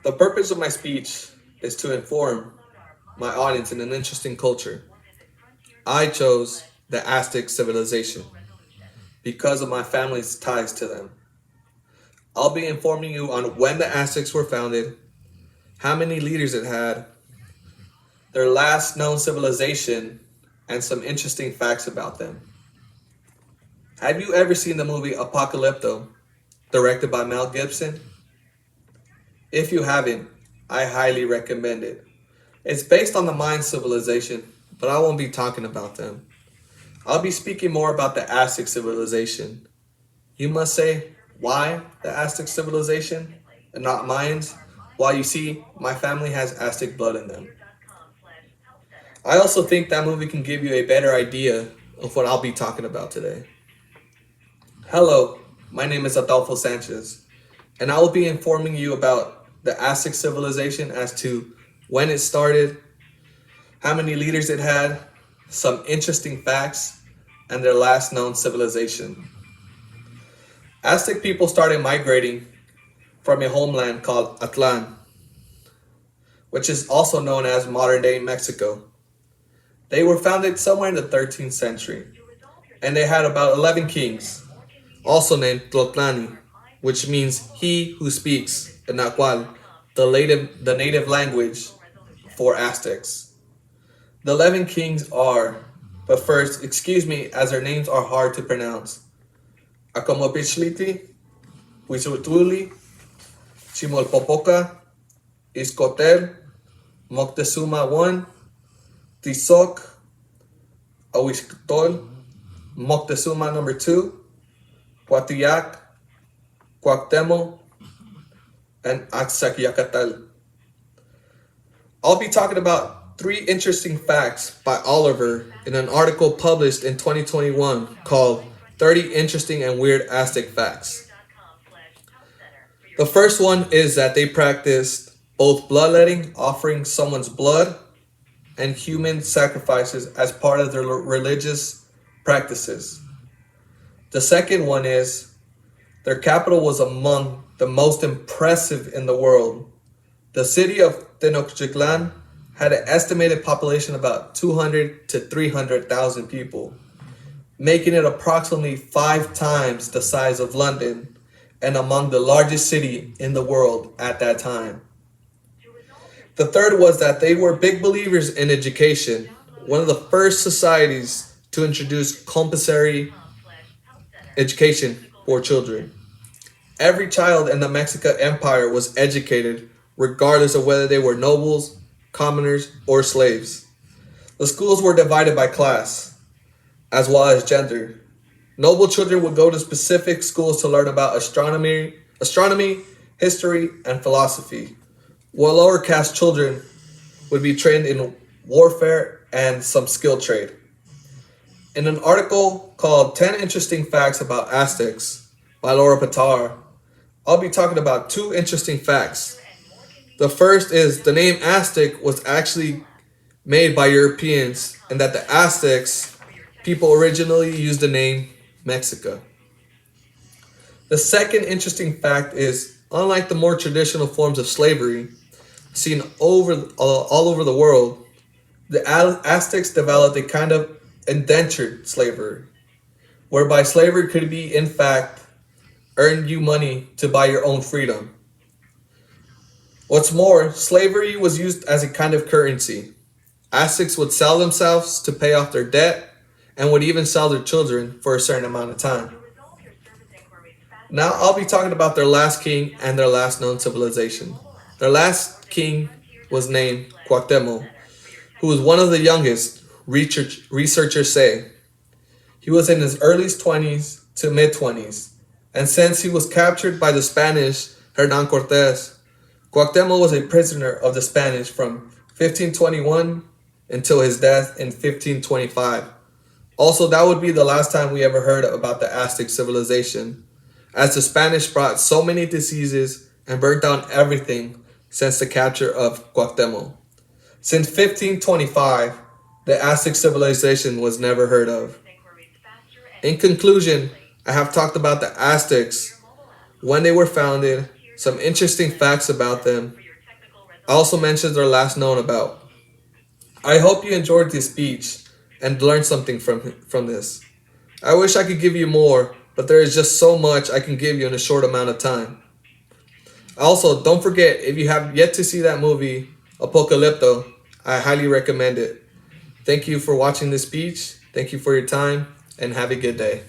The purpose of my speech is to inform my audience in an interesting culture. I chose the Aztec civilization because of my family's ties to them. I'll be informing you on when the Aztecs were founded, how many leaders it had, their last known civilization, and some interesting facts about them. Have you ever seen the movie Apocalypto, directed by Mel Gibson? If you haven't, I highly recommend it. It's based on the Mayan civilization, but I won't be talking about them. I'll be speaking more about the Aztec civilization. You must say, why the Aztec civilization and not Mayans? While you see, my family has Aztec blood in them. I also think that movie can give you a better idea of what I'll be talking about today. Hello, my name is Adolfo Sanchez, and I will be informing you about the Aztec civilization as to when it started, how many leaders it had, some interesting facts, and their last known civilization. Aztec people started migrating from a homeland called Atlan, which is also known as modern-day Mexico. They were founded somewhere in the 13th century, and they had about 11 kings, also named Tlotlani, which means he who speaks in Nahuatl, the native language for Aztecs. The 11 kings are, but first, excuse me as their names are hard to pronounce, Acomopichliti, Huizhutluli, Chimolpopoca, Iscotel, Moctezuma I, Tizoc, Ahuixtol, Moctezuma number 2, Cuatillac, Cuauhtémoc, and Axacyacatl. I'll be talking about 3 interesting facts by Oliver in an article published in 2021 called 30 Interesting and Weird Aztec Facts. The first one is that they practiced both bloodletting, offering someone's blood, and human sacrifices as part of their religious practices. The second one is their capital was among the most impressive in the world. The city of Tenochtitlan had an estimated population of about 200 to 300,000 people, making it approximately 5 times the size of London and among the largest city in the world at that time. The third was that they were big believers in education, one of the first societies to introduce compulsory education for children. Every child in the Mexican Empire was educated, regardless of whether they were nobles, commoners, or slaves. The schools were divided by class, as well as gender. Noble children would go to specific schools to learn about astronomy, history, and philosophy, while lower caste children would be trained in warfare and some skill trade. In an article called 10 Interesting Facts About Aztecs by Laura Patar, I'll be talking about 2 interesting facts. The first is the name Aztec was actually made by Europeans, and that the Aztecs people originally used the name Mexico. The second interesting fact is, unlike the more traditional forms of slavery seen all over the world, the Aztecs developed a kind of indentured slavery, whereby slavery could be, in fact, earn you money to buy your own freedom. What's more, slavery was used as a kind of currency. Aztecs would sell themselves to pay off their debt and would even sell their children for a certain amount of time. Now I'll be talking about their last king and their last known civilization. Their last king was named Cuauhtémoc, who was one of the youngest, researchers say. He was in his early 20s to mid 20s, and since he was captured by the Spanish Hernán Cortés, Cuauhtémoc was a prisoner of the Spanish from 1521 until his death in 1525. Also, that would be the last time we ever heard about the Aztec civilization, as the Spanish brought so many diseases and burnt down everything since the capture of Cuauhtémoc. Since 1525, the Aztec civilization was never heard of. In conclusion, I have talked about the Aztecs, when they were founded, some interesting facts about them, I also mentioned their last known about. I hope you enjoyed this speech and learned something from this. I wish I could give you more, but there is just so much I can give you in a short amount of time. Also, don't forget, if you have yet to see that movie, Apocalypto, I highly recommend it. Thank you for watching this speech. Thank you for your time, and have a good day.